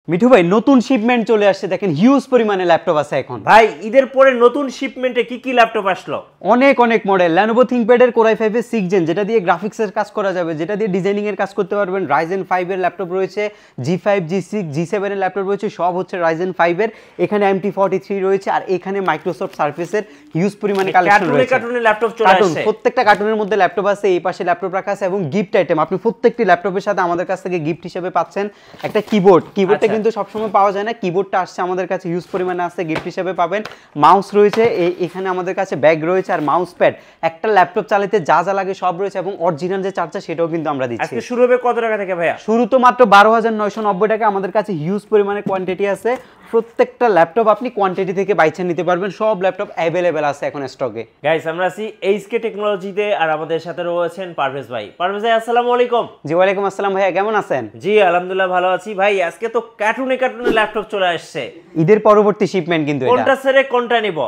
মিঠু ভাই নতুন শিপমেন্ট চলে আসছে, দেখেন হিউজ পরিমাণে ল্যাপটপ আছে এখন। ভাই ঈদের পরে নতুন শিপমেন্টে কি কি ল্যাপটপ আসলো? অনেক অনেক মডেল। Lenovo ThinkPad এর Core i5 এর 6 জেন, যেটা দিয়ে গ্রাফিক্সের কাজ করা যাবে, যেটা দিয়ে ডিজাইনিং এর কাজ করতে পারবেন। Ryzen 5 এর ল্যাপটপ রয়েছে, G5 G6 G7 এর ল্যাপটপ রয়েছে, সব হচ্ছে Ryzen 5 এর। এখানে MT43 রয়েছে, আর এখানে মাইক্রোসফট সারফেস এর হিউজ পরিমাণে কালেকশন রয়েছে। কার্টুনের ল্যাপটপ চলে আসছে, প্রত্যেকটা কার্টুনের মধ্যে ল্যাপটপ আছে, এই পাশে ল্যাপটপ রাখা আছে এবং গিফট আইটেম আপনি প্রত্যেকটি ল্যাপটপের সাথে আমাদের কাছ থেকে গিফট হিসেবে পাচ্ছেন একটা কিবোর্ড। কিবোর্ডটা কিন্তু সবসময় পাওয়া যায় না, কিবোর্ডটা আসছে আমাদের কাছে হিউজ পরিমাণে আছে, গিফট হিসেবে পাবেন। মাউস রয়েছে, এখানে আমাদের কাছে ব্যাগ রয়েছে আর মাউস প্যাড। একটা ল্যাপটপ চালাতে যা যা লাগে সব রয়েছে এবং অরিজিনাল যে চার্জার সেটাও কিন্তু আমরা দিচ্ছি। আজকে শুরু হবে কত টাকা থেকে ভাইয়া? শুরু তো মাত্র 12,990 টাকা। আমাদের কাছে হিউজ পরিমাণে কোয়ান্টিটি আছে, প্রত্যেকটা ল্যাপটপ আপনি কোয়ান্টিটি থেকে বাইছে নিতে পারবেন। সব ল্যাপটপ অ্যাভেলেবেল আছে এখন স্টকে। গাইস আমরা আছি এইচকে টেকনোলজিতে, আর আমাদের সাথে রয়েছেন পারভেজ ভাই। পারভেজ ভাই আসসালামু আলাইকুম। জি ওয়ালাইকুম আসসালাম ভাইয়া, কেমন আছেন? জি আলহামদুলিল্লাহ ভালো আছি ভাই। আজকে তো কার্টুনে ল্যাপটপ চলে আসছে, ঈদের পরবর্তী শিপমেন্ট কিন্তু এটা। কোনটা ছেড়ে কোনটা নিব?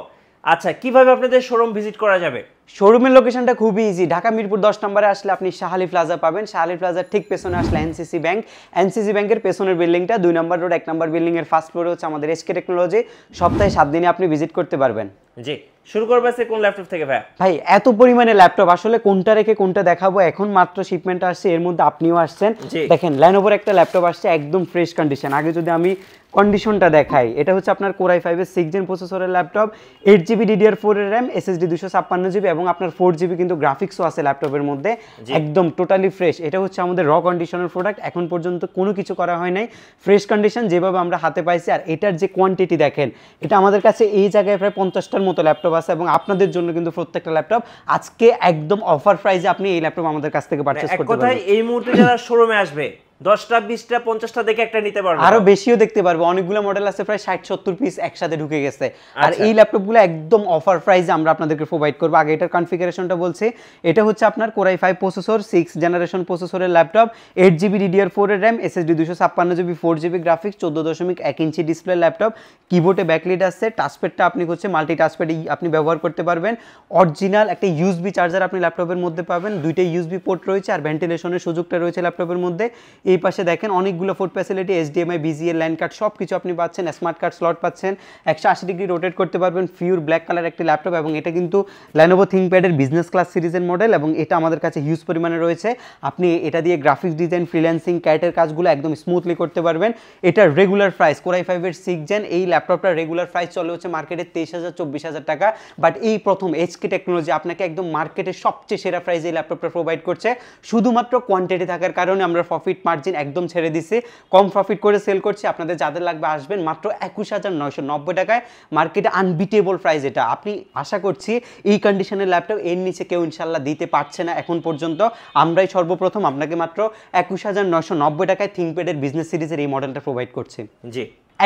আচ্ছা, কিভাবে আপনাদের শোরুম ভিজিট করা যাবে? শোরুমের লোকেশনটা খুবই ইজি। ঢাকা মিরপুর 10 নম্বরে আসলে আপনি শাহালি প্লাজা পাবেন। শাহালি প্লাজার ঠিক পেছনে আসলে এনসিসি ব্যাংক, এনসিসি ব্যাংকের পেছনের বিল্ডিংটা 2 নম্বর রোড 1 নম্বর বিল্ডিং এর ফার্স্ট ফ্লোরে হচ্ছে আমাদের এসকে টেকনোলজি। সপ্তাহে 7 দিনে আপনি ভিজিট করতে পারবেন। জি, শুরু করবে সে কোন ল্যাপটপ থেকে ভাই? ভাই এত পরিমাণে ল্যাপটপ আসলে কোনটা রেখে কোনটা দেখাবো, এখন মাত্র শিপমেন্ট আসছে, এর মধ্যে আপনিও আসছেন। দেখেন Lenovoর একটা ল্যাপটপ আসছে একদম ফ্রেশ কন্ডিশন। আগে যদি আমি কন্ডিশনটা দেখাই, এটা হচ্ছে আপনার Core i5 এর 6 জেন প্রসেসরের ল্যাপটপ, 8GB DDR4 এর RAM, SSD 256GB এবং আপনার 4GB কিন্তু গ্রাফিক্সও আছে ল্যাপটপের মধ্যে, একদম টোটালি ফ্রেশ। এটা হচ্ছে আমাদের র কন্ডিশনের প্রোডাক্ট, এখন পর্যন্ত কোনো কিছু করা হয় নাই, ফ্রেশ কন্ডিশন যেভাবে আমরা হাতে পাইছি। আর এটার যে কোয়ান্টিটি দেখেন, এটা আমাদের কাছে এই জায়গায় প্রায় 50টার মতো ল্যাপটপ আছে এবং আপনাদের জন্য কিন্তু প্রত্যেকটা ল্যাপটপ আজকে একদম অফার প্রাইসে আপনি এই ল্যাপটপ আমাদের কাছ থেকে পারচেজ করতে পারবেন। কথাই এই মুহূর্তে যারা শোরুমে আসবে 10টা 20টা 50টা দেখে একটা নিতে পারবে, আরো বেশিও দেখতে পারবে। অনেকগুলো মডেল আছে, প্রায় 60-70 পিস একসাথে ঢুকে গেছে। আর এই ল্যাপটপগুলো একদম অফার প্রাইসে আমরা আপনাদেরকে প্রোভাইড করব। আগে এটার কনফিগারেশনটা বলছি, এটা হচ্ছে আপনার Core i5 প্রসেসর, 6 জেনারেশন প্রসেসরের ল্যাপটপ, 8GB DDR4 এর RAM, SSD 256GB, 4GB graphics, 14.1 inch display laptop. কিবোর্ডে ব্যাকলিট আছে, টাচপ্যাডটা আপনি হচ্ছে মাল্টি টাচপ্যাড আপনি ব্যবহার করতে পারবেন। অরিজিনাল একটা ইউএসবি চার্জার আপনি ল্যাপটপের মধ্যে পাবেন, দুইটা ইউএসবি পোর্ট রয়েছে আর ভেন্টিলেশনের সুযোগটা রয়েছে ল্যাপটপের মধ্যে। এই পাশে দেখেন অনেকগুলো port facility, HDMI, BGA, land card সব কিছু আপনি পাচ্ছেন, স্মার্ট কার্ড স্লট পাচ্ছেন, 180 ডিগ্রি রোটেট করতে পারবেন। পিওর ব্ল্যাক কালার একটি ল্যাপটপ এবং এটা কিন্তু Lenovo ThinkPad এর বিজনেস ক্লাস সিরিজের মডেল এবং এটা আমাদের কাছে হিউজ পরিমাণে রয়েছে। আপনি এটা দিয়ে গ্রাফিক্স ডিজাইন, ফ্রিল্যান্সিং, ক্যাটের কাজগুলো একদম স্মুথলি করতে পারবেন। এটার রেগুলার প্রাইস Core i5 এর 6 জেন এই ল্যাপটপটার রেগুলার প্রাইস চলে হচ্ছে মার্কেটে 23,000-24,000 টাকা, বাট এই প্রথম এইচকে টেকনোলজি আপনাকে একদম মার্কেটের সবচেয়ে সেরা প্রাইসে এই ল্যাপটপটা প্রোভাইড করছে। শুধুমাত্র কোয়ান্টিটি থাকার কারণে আমরা প্রফিট মার্জিন একদম ছেড়ে দিছি, কম প্রফিট করে সেল করছি। আপনাদের যাদের লাগবে আসবেন মাত্র 21,990 টাকায়, মার্কেটে আনবিটেবল প্রাইস। এটা আপনি আশা করছি এই কন্ডিশনের ল্যাপটপ এর নিচে কেউ ইনশাল্লাহ দিতে পারছে না এখন পর্যন্ত। আমরাই সর্বপ্রথম আপনাকে মাত্র 21,990 টাকায় ThinkPad এর বিজনেস সিরিজের এই মডেলটা প্রোভাইড করছি। জি,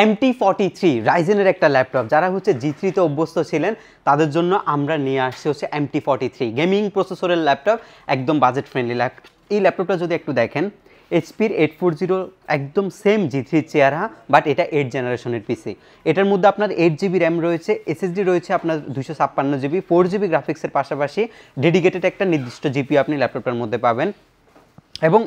MT43 রাইজেনের একটা ল্যাপটপ, যারা হচ্ছে G3 তে অভ্যস্ত ছিলেন তাদের জন্য আমরা নিয়ে আসছি হচ্ছে MT43 গেমিং প্রসেসরের ল্যাপটপ, একদম বাজেট ফ্রেন্ডলি ল্যাপটপ। এই ল্যাপটপটা যদি একটু দেখেন, HP-র 840 একদম সেম G3 চেহারা, বাট এটা 8 জেনারেশনের পিসি। এটার মধ্যে আপনার 8GB RAM রয়েছে, SSD রয়েছে আপনার 256GB, 4GB গ্রাফিক্সের পাশাপাশি ডেডিকেটেড একটা নির্দিষ্ট GPU আপনি ল্যাপটপটার মধ্যে পাবেন। এবং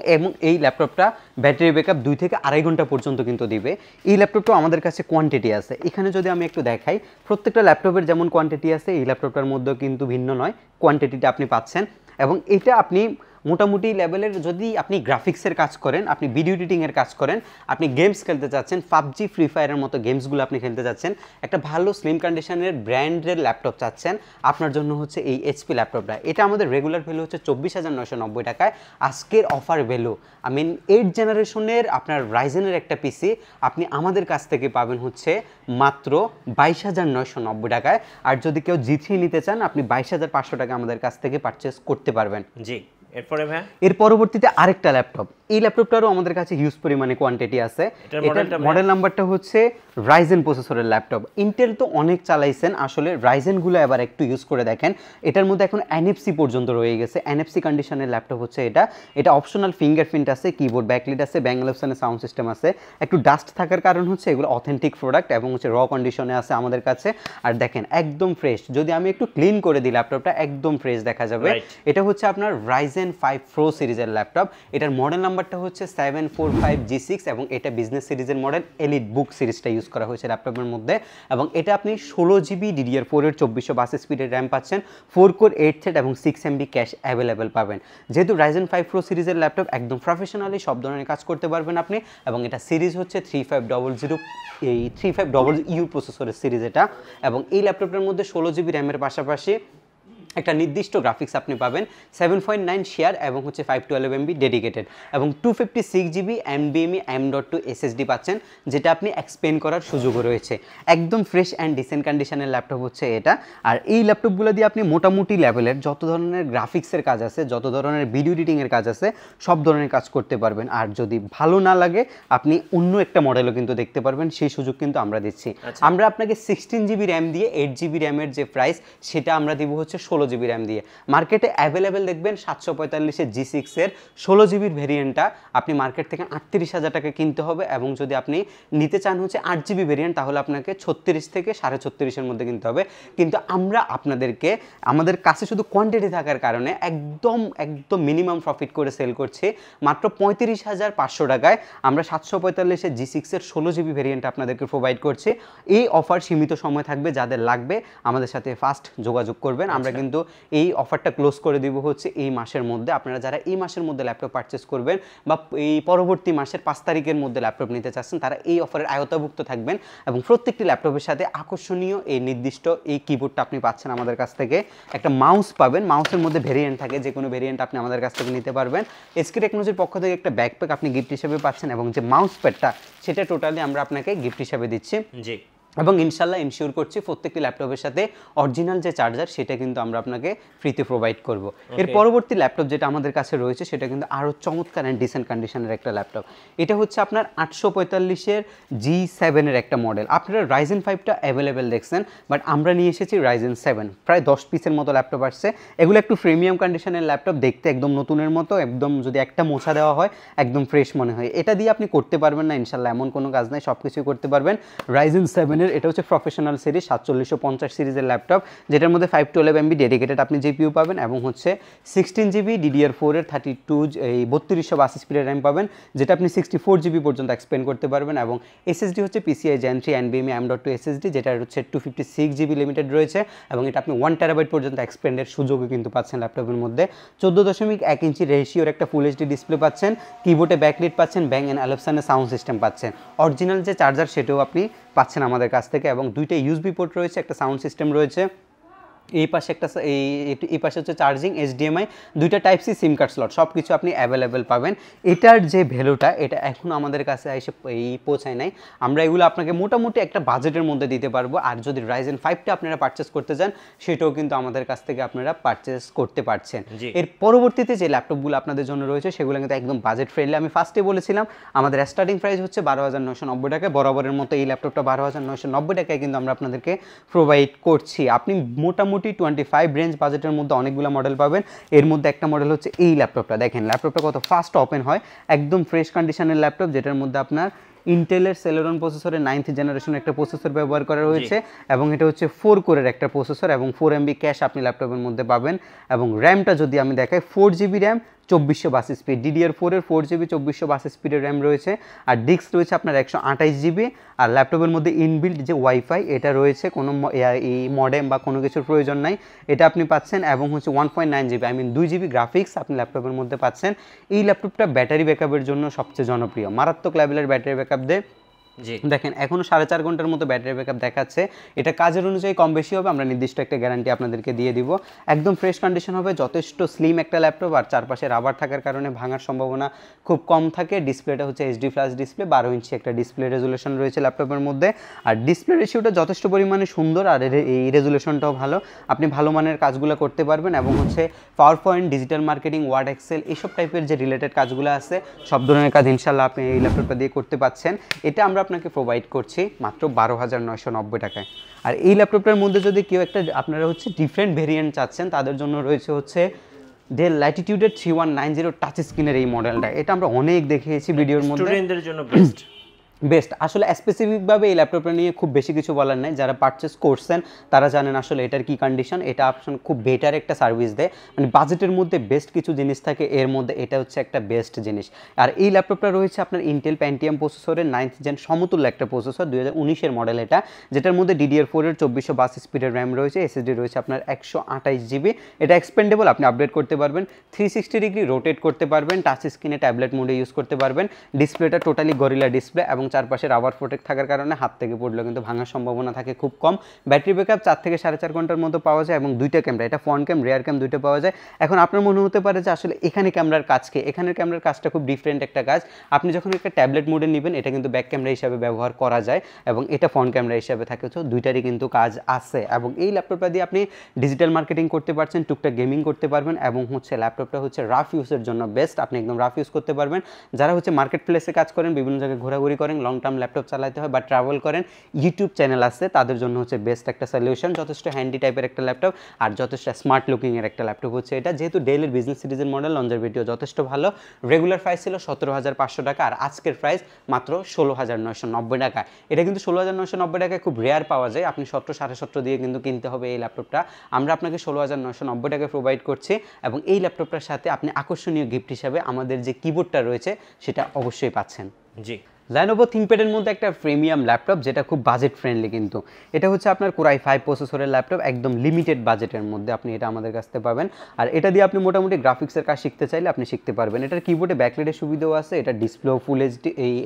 এই ল্যাপটপটা ব্যাটারি ব্যাকআপ 2 থেকে 2.5 ঘন্টা পর্যন্ত কিন্তু দিবে। এই ল্যাপটপটা আমাদের কাছে কোয়ান্টিটি আছে, এখানে যদি আমি একটু দেখাই, প্রত্যেকটা ল্যাপটপের যেমন কোয়ান্টিটি আছে এই ল্যাপটপটার মধ্যেও কিন্তু ভিন্ন নয়, কোয়ান্টিটিটা আপনি পাচ্ছেন। এবং এটা আপনি মোটামুটি লেভেলের, যদি আপনি গ্রাফিক্সের কাজ করেন, আপনি ভিডিও এডিটিংয়ের কাজ করেন, আপনি গেমস খেলতে চাচ্ছেন, PUBG, ফ্রি ফায়ারের মতো গেমসগুলো আপনি খেলতে চাচ্ছেন, একটা ভালো স্লিম কন্ডিশনের ব্র্যান্ডের ল্যাপটপ চাচ্ছেন, আপনার জন্য হচ্ছে এই এইচপি ল্যাপটপটা। এটা আমাদের রেগুলার ভ্যালু হচ্ছে 24,990 টাকায়। আজকের অফার ভ্যালু 8 জেনারেশনের আপনার রাইজেনের একটা পিসি আপনি আমাদের কাছ থেকে পাবেন হচ্ছে মাত্র 22,990 টাকায়। আর যদি কেউ G3 নিতে চান, আপনি 22,500 টাকা আমাদের কাছ থেকে পারচেস করতে পারবেন। জি, এরপরে ভাই এর পরবর্তীতে আরেকটা ল্যাপটপ, এই ল্যাপটপটারও আমাদের কাছে হিউজ পরিমাণে কোয়ান্টিটি আছে। এটার মডেল নাম্বারটা হচ্ছে রাইজেন প্রসেসরের ল্যাপটপ। ইন্টেল তো অনেক চালাইছেন, আসলে রাইজেনগুলো এবার একটু ইউজ করে দেখেন। এটার মধ্যে এখন NFC পর্যন্ত রয়ে গেছে, NFC কন্ডিশনের ল্যাপটপ হচ্ছে এটা অপশনাল ফিঙ্গারপ্রিন্ট আছে, কিবোর্ড ব্যাকলিট আছে, ব্যাঙ্গলোসনের সাউন্ড সিস্টেম আছে। একটু ডাস্ট থাকার কারণ হচ্ছে এগুলো অথেন্টিক প্রোডাক্ট এবং হচ্ছে র কন্ডিশনে আছে আমাদের কাছে। আর দেখেন একদম ফ্রেশ, যদি আমি একটু ক্লিন করে দিই ল্যাপটপটা একদম ফ্রেশ দেখা যাবে। এটা হচ্ছে আপনার রাইজেন Ryzen 5 Pro সিরিজের ল্যাপটপ। এটার মডেল নাম্বারটা হচ্ছে 745G6 এবং এটা বিজনেস সিরিজের মডেল এলিট বুক সিরিজটা ইউজ করা হয়েছে ল্যাপটপের মধ্যে। এবং এটা আপনি 16GB DDR4 এর 2422 স্পিডের র্যাম পাচ্ছেন, 4 কোর 8 থ্রেড এবং 6MB ক্যাশ অ্যাভেলেবেল পাবেন। যেহেতু Ryzen 5 Pro সিরিজের ল্যাপটপ একদম প্রফেশনালি সব ধরনের কাজ করতে পারবেন আপনি। এবং এটা সিরিজ হচ্ছে 3500U প্রসেসরের সিরিজ এটা। এবং এই ল্যাপটপটার মধ্যে 16GB র্যামের পাশাপাশি একটা নির্দিষ্ট গ্রাফিক্স আপনি পাবেন, 7.9 শেয়ার এবং হচ্ছে 512MB ডেডিকেটেড এবং 256GB NVMe M.2 SSD পাচ্ছেন, যেটা আপনি এক্সপেন্ড করার সুযোগও রয়েছে। একদম ফ্রেশ অ্যান্ড ডিসেন্ট কন্ডিশনের ল্যাপটপ হচ্ছে এটা। আর এই ল্যাপটপগুলো দিয়ে আপনি মোটামুটি লেভেলের যত ধরনের গ্রাফিক্সের কাজ আছে, যত ধরনের ভিডিও এডিটিংয়ের কাজ আছে, সব ধরনের কাজ করতে পারবেন। আর যদি ভালো না লাগে আপনি অন্য একটা মডেলও কিন্তু দেখতে পারবেন, সেই সুযোগ কিন্তু আমরা দিচ্ছি। আমরা আপনাকে 16GB র্যাম দিয়ে 8GB র্যামের যে প্রাইস সেটা আমরা দিব হচ্ছে 16GB র্যাম দিয়ে। মার্কেটে অ্যাভেলেবেল দেখবেন 745 G6 এর 16GB ভেরিয়েন্টটা আপনি মার্কেট থেকে 38,000 টাকা কিনতে হবে। এবং যদি আপনি নিতে চান হচ্ছে 8GB ভেরিয়েন্ট, তাহলে আপনাকে 36 থেকে 36.5-এর মধ্যে কিনতে হবে। কিন্তু আমরা আপনাদেরকে আমাদের কাছে শুধু কোয়ান্টিটি থাকার কারণে একদম মিনিমাম প্রফিট করে সেল করছি। মাত্র 35,500 টাকায় আমরা 745 G6 এর 16GB ভেরিয়েন্ট আপনাদেরকে প্রোভাইড করছি। এই অফার সীমিত সময় থাকবে, যাদের লাগবে আমাদের সাথে ফাস্ট যোগাযোগ করবেন। আমরা কিন্তু এই অফারটা ক্লোজ করে দিব হচ্ছে এই মাসের মধ্যে। আপনারা যারা এই মাসের মধ্যে ল্যাপটপ পারচেস করবেন বা এই পরবর্তী মাসের 5 তারিখের মধ্যে ল্যাপটপ নিতে চাচ্ছেন, তারা এই অফারের আওতাভুক্ত থাকবেন। এবং প্রত্যেকটি ল্যাপটপের সাথে আকর্ষণীয় এই নির্দিষ্ট এই কিবোর্ডটা আপনি পাচ্ছেন আমাদের কাছ থেকে। একটা মাউস পাবেন, মাউসের মধ্যে ভেরিয়েন্ট থাকে, যে কোনো ভেরিয়েন্ট আপনি আমাদের কাছ থেকে নিতে পারবেন। এসকে টেকনোলজির পক্ষ থেকে একটা ব্যাকপ্যাক আপনি গিফট হিসেবে পাচ্ছেন এবং যে মাউস প্যাডটা সেটা টোটালি আমরা আপনাকে গিফট হিসেবে দিচ্ছি। জি, এবং ইনশাল্লাহ ইনশিওর করছি প্রত্যেকটি ল্যাপটপের সাথে অরিজিনাল যে চার্জার সেটা কিন্তু আমরা আপনাকে ফ্রিতে প্রোভাইড করব। এর পরবর্তী ল্যাপটপ যেটা আমাদের কাছে রয়েছে সেটা কিন্তু আরও চমৎকার অ্যান্ড ডিসেন্ট কন্ডিশনের একটা ল্যাপটপ। এটা হচ্ছে আপনার 845 G7 এর একটা মডেল। আপনারা Ryzen 5টা অ্যাভেলেবেল দেখছেন, বাট আমরা নিয়ে এসেছি Ryzen 7। প্রায় 10 পিসের মতো ল্যাপটপ আসছে। এগুলো একটু প্রিমিয়াম কন্ডিশনের ল্যাপটপ, দেখতে একদম নতুনের মতো, একদম যদি একটা মোছা দেওয়া হয় একদম ফ্রেশ মনে হয়। এটা দিয়ে আপনি করতে পারবেন না ইনশাল্লাহ, এমন কোনো কাজ নাই, সব কিছুই করতে পারবেন। Ryzen 7 এটা হচ্ছে প্রফেশনাল সিরিজ 4750 সিরিজের ল্যাপটপ, যেটার মধ্যে 512MB ডেডিকেটেড আপনি জিপিইউ পাবেন এবং হচ্ছে 16GB DDR4 এর 3282 স্পিডের র্যাম পাবেন, যেটা আপনি 64GB পর্যন্ত এক্সপেন্ড করতে পারবেন। এবং এসএসডি হচ্ছে PCI Gen 3 NVMe M.2 SSD, যেটা হচ্ছে 256GB লিমিটেড রয়েছে এবং এটা আপনি 1TB পর্যন্ত এক্সপেন্ডের সুযোগও কিন্তু পাচ্ছেন ল্যাপটপের মধ্যে। 14.1 ইঞ্চি রেশিওর একটা ফুল এইচডি ডিসপ্লে পাচ্ছেন, কিবোর্ডে ব্যাকলিট পাচ্ছেন, ব্যাং অ্যান্ড অ্যালপসনের সাউন্ড সিস্টেম পাচ্ছেন। অরিজিনাল যে চার্জার সেটাও আপনি পাচ্ছেন আমাদের কাছ থেকে এবং দুইটা ইউএসবি পোর্ট রয়েছে, একটা সাউন্ড সিস্টেম রয়েছে। এই পাশে একটা এই পাশে হচ্ছে চার্জিং, HDMI, দুইটা type C SIM card slot, সব কিছু আপনি অ্যাভেলেবেল পাবেন। এটার যে ভ্যালুটা এটা এখনও আমাদের কাছে এসে পৌঁছায় নাই। আমরা এগুলো আপনাকে মোটামুটি একটা বাজেটের মধ্যে দিতে পারবো। আর যদি Ryzen 5টা আপনারা পারচেস করতে চান সেটাও কিন্তু আমাদের কাছ থেকে আপনারা পারচেস করতে পারছেন। এর পরবর্তীতে যে ল্যাপটপগুলো আপনাদের জন্য রয়েছে সেগুলো কিন্তু একদম বাজেট ফ্রেন্ডলি। আমি ফার্স্টে বলেছিলাম আমাদের স্টার্টিং প্রাইস হচ্ছে 12,990 টাকা। বরাবরের মতো এই ল্যাপটপটা 12,990 টাকায় কিন্তু আমরা আপনাদেরকে প্রোভাইড করছি। আপনি মোটামুটি 25 রেঞ্জ বাজেটের মধ্যে অনেকগুলো মডেল পাবেন। এর মধ্যে একটা মডেল হচ্ছে এই ল্যাপটপটা। দেখেন ল্যাপটপটা কত ফাস্ট ওপেন হয়, একদম ফ্রেশ কন্ডিশনের ল্যাপটপ, যেটার মধ্যে আপনার ইন্টেলের সেলেরন প্রসেসরের 9th জেনারেশনের একটা প্রসেসর ব্যবহার করা হয়েছে এবং এটা হচ্ছে 4 কোরের একটা প্রসেসর এবং 4MB ক্যাশ আপনি ল্যাপটপের মধ্যে পাবেন। এবং র্যামটা যদি আমি দেখাই 4GB র্যাম 2422 স্পিড, DDR4 এর 4GB 2422 স্পিডের র্যাম রয়েছে। আর ডিস্ক রয়েছে আপনার 128GB। আর ল্যাপটপের মধ্যে ইনবিল্ট যে ওয়াইফাই এটা রয়েছে, কোনো এই মডেম বা কোনো কিছুর প্রয়োজন নাই, এটা আপনি পাচ্ছেন। এবং হচ্ছে 1.9GB 2GB গ্রাফিক্স আপনি ল্যাপটপের মধ্যে পাচ্ছেন। এই ল্যাপটপটা ব্যাটারি ব্যাকআপের জন্য সবচেয়ে জনপ্রিয়, মারাত্মক লেভেলের ব্যাটারি ব্যাকআপ দেয়। দেখেন এখনো 4.5 ঘন্টার মতো ব্যাটারি ব্যাকআপ দেখাচ্ছে। এটা কাজের অনুযায়ী কম বেশি হবে, আমরা নির্দিষ্ট একটা গ্যারান্টি আপনাদেরকে দিয়ে দিব। একদম ফ্রেশ কন্ডিশন হবে, যথেষ্ট স্লিম একটা ল্যাপটপ। আর চারপাশে রাবার থাকার কারণে ভাঙার সম্ভাবনা খুব কম থাকে। ডিসপ্লেটা হচ্ছে HD ফ্ল্যাশ ডিসপ্লে, 12 ইঞ্চি একটা ডিসপ্লে রেজুলেশন রয়েছে ল্যাপটপের মধ্যে। আর ডিসপ্লে রেশিওটা যথেষ্ট পরিমাণে সুন্দর আর এই রেজুলেশনটাও ভালো, আপনি ভালো মানের কাজগুলো করতে পারবেন। এবং হচ্ছে power point, digital marketing, Word, Excel এইসব টাইপের যে রিলেটেড কাজগুলো আছে সব ধরনের কাজ ইনশাল্লাহ আপনি এই ল্যাপটপটা দিয়ে করতে পারছেন। এটা আমরা আপনাকে প্রোভাইড করছি মাত্র 12,990 টাকায়। আর এই ল্যাপটপটার মধ্যে যদি কেউ একটা আপনারা হচ্ছে ডিফারেন্ট ভেরিয়েন্ট চাচ্ছেন, তাদের জন্য রয়েছে হচ্ছে ডেল ল্যাটিটিউডের 3190 টাচ স্ক্রিনের এই মডেলটা। এটা আমরা অনেক দেখিয়েছি ভিডিওর মধ্যে, স্টুডেন্টদের জন্য বেস্ট। বেস্ট আসলে স্পেসিফিকভাবে এই ল্যাপটপটা নিয়ে খুব বেশি কিছু বলার নাই, যারা পারচেস করছেন তারা জানেন আসলে এটার কি কন্ডিশন। এটা অপশন খুব বেটার একটা সার্ভিস দেয়, মানে বাজেটের মধ্যে বেস্ট কিছু জিনিস থাকে, এর মধ্যে এটা হচ্ছে একটা বেস্ট জিনিস। আর এই ল্যাপটপটা রয়েছে আপনার ইন্টেল প্যান্টিয়াম প্রসেসরের 9th জেন সমতুল্য একটা প্রসেসর, 2019-এর মডেল এটা, যেটার মধ্যে DDR4-এর 2422 স্পিডের র্যাম রয়েছে, SSD রয়েছে আপনার 128 GB। এটা এক্সপেন্ডেবল, আপনি আপডেট করতে পারবেন, 360 ডিগ্রি রোটেট করতে পারবেন, টাচ স্ক্রিনে ট্যাবলেট মোডে ইউজ করতে পারবেন। ডিসপ্লেটা টোটালি গরিলা ডিসপ্লে এবং চারপাশে রাবার প্রোটেক্ট থাকার কারণে হাত থেকে পড়লেও কিন্তু ভাঙার সম্ভাবনা থাকে খুব কম। ব্যাটারি ব্যাকআপ 4 থেকে 4.5 ঘন্টার মতো পাওয়া যায় এবং দুইটা ক্যামেরা, এটা ফ্রন্ট ক্যাম রিয়ার ক্যাম দুইটা পাওয়া যায়। এখন আপনার মনে হতে পারে যে আসলে এখানে ক্যামেরার কাজ কি, এখানের ক্যামেরার কাজটা খুব ডিফারেন্ট একটা কাজ। আপনি যখন একটা ট্যাবলেট মোডে নেবেন এটা কিন্তু ব্যাক ক্যামেরা হিসাবে ব্যবহার করা যায় এবং এটা ফ্রন্ট ক্যামেরা হিসাবে থাকে, তো দুইটারই কিন্তু কাজ আছে। এবং এই ল্যাপটপটা দিয়ে আপনি ডিজিটাল মার্কেটিং করতে পারছেন, টুকটাক গেমিং করতে পারবেন এবং হচ্ছে ল্যাপটপটা হচ্ছে রাফ ইউজের জন্য বেস্ট, আপনি একদম রাফ ইউজ করতে পারবেন। যারা হচ্ছে মার্কেট প্লেসে কাজ করেন, বিভিন্ন জায়গায় ঘোরাঘুরি করেন, লং টার্ম ল্যাপটপ চালাতে হয় বা ট্রাভেল করেন, ইউটিউব চ্যানেল আছে, তাদের জন্য হচ্ছে বেস্ট একটা সলিউশন। যথেষ্ট হ্যান্ডি টাইপের একটা ল্যাপটপ আর যথেষ্ট স্মার্ট লুকিংয়ের একটা ল্যাপটপ হচ্ছে এটা। যেহেতু ডেলের বিজনেস সিরিজের মডেল, লঞ্জারভিটিও যথেষ্ট ভালো। রেগুলার প্রাইস ছিল 17,500 টাকা আর আজকের প্রাইস মাত্র 16,990 টাকা। এটা কিন্তু 16,990 টাকায় খুব রেয়ার পাওয়া যায়, আপনি 17-17.5 দিয়ে কিন্তু কিনতে হবে এই ল্যাপটপটা। আমরা আপনাকে 16,990 টাকায় প্রোভাইড করছি এবং এই ল্যাপটপটার সাথে আপনি আকর্ষণীয় গিফট হিসাবে আমাদের যে কিবোর্ডটা রয়েছে সেটা অবশ্যই পাচ্ছেন। জি, Lenovo ThinkPad-এর মধ্যে একটা প্রিমিয়াম ল্যাপটপ যেটা খুব বাজেট ফ্রেন্ডলি, কিন্তু এটা হচ্ছে আপনার Core i5 প্রসেসরের ল্যাপটপ, একদম লিমিটেড বাজেটের মধ্যে আপনি এটা আমাদের কাছ থেকে পাবেন। আর এটা দিয়ে আপনি মোটামুটি গ্রাফিক্সের কাজ শিখতে চাইলে আপনি শিখতে পারবেন। এটার কিবোর্ডে ব্যাকলাইটের সুবিধাও আছে, এটা ডিসপ্লেও ফুল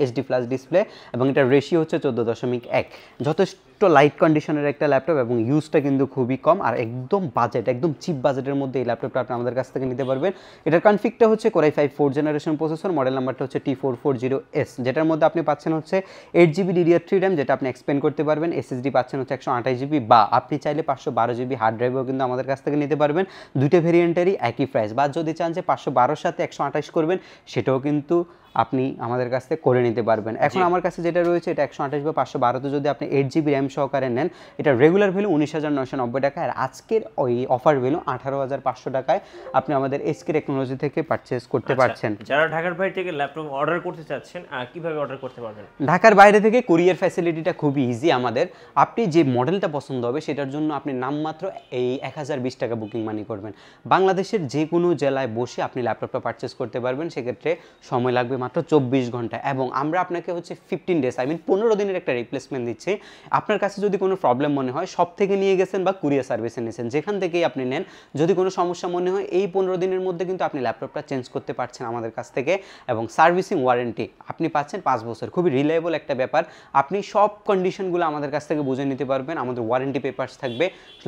HD প্লাস ডিসপ্লে এবং এটার রেশিও হচ্ছে 14.1। যথেষ্ট লাইট কন্ডিশনের একটা ল্যাপটপ এবং ইউজটা কিন্তু খুবই কম আর একদম বাজেট, একদম চিপ বাজেটের মধ্যে এই ল্যাপটপটা আপনি আমাদের কাছ থেকে নিতে পারবেন। এটার কনফিগটা হচ্ছে Core i5 4th generation processor, model নাম্বারটা হচ্ছে T440S, যেটার মধ্যে আপনি পাচ্ছেন হচ্ছে 8GB DDR3 র্যাম, যেটা আপনি এক্সপেন্ড করতে পারবেন। SSD পাচ্ছেন হচ্ছে 128 GB বা আপনি চাইলে 512 GB হার্ড ড্রাইভও কিন্তু আমাদের কাছ থেকে নিতে পারবেন। দুইটা ভেরিয়েন্টেরই একই প্রাইস, বা যদি চান যে 512 সাথে 128 করবেন সেটাও কিন্তু আপনি আমাদের কাছ থেকে করে নিতে পারবেন। এখন আমার কাছে যেটা রয়েছে এটা 128 বা 512তে যদি আপনি 8GB র্যাম সহকারে নেন, এটা রেগুলার ভ্যালু 19,990 টাকা আর আজকের ওই অফার ভ্যালু 18,500 টাকায় আপনি আমাদের SK টেকনোলজি থেকে পারচেস করতে পারছেন। যারা ঢাকার বাইরে থেকে ল্যাপটপ অর্ডার করতে চাচ্ছেন কিভাবে অর্ডার করতে পারবেন? ঢাকার বাইরে থেকে কুরিয়ার ফ্যাসিলিটিটা খুবই ইজি আমাদের। আপনি যে মডেলটা পছন্দ হবে সেটার জন্য আপনি নামমাত্র এই 1020 টাকা বুকিং মানি করবেন। বাংলাদেশের যে কোনো জেলায় বসে আপনি ল্যাপটপটা পারচেস করতে পারবেন, সেক্ষেত্রে সময় লাগবে মাত্র 24 ঘন্টা এবং আমরা আপনাকে হচ্ছে 15 ডেজ 15 দিনের একটা রিপ্লেসমেন্ট দিচ্ছি। আপনার কাছে যদি কোনো প্রবলেম মনে হয়, সব থেকে নিয়ে গেছেন বা কুরিয়ার সার্ভিসে নিয়েছেন, যেখান থেকেই আপনি নেন, যদি কোনো সমস্যা মনে হয় এই 15 দিনের মধ্যে কিন্তু আপনি ল্যাপটপটা চেঞ্জ করতে পারছেন আমাদের কাছ থেকে এবং সার্ভিসিং ওয়ারেন্টি আপনি পাচ্ছেন 5 বছর। খুবই রিলায়েবল একটা ব্যাপার, আপনি সব কন্ডিশনগুলো আমাদের কাছ থেকে বুঝে নিতে পারবেন, আমাদের ওয়ারেন্টি পেপারস থাকবে,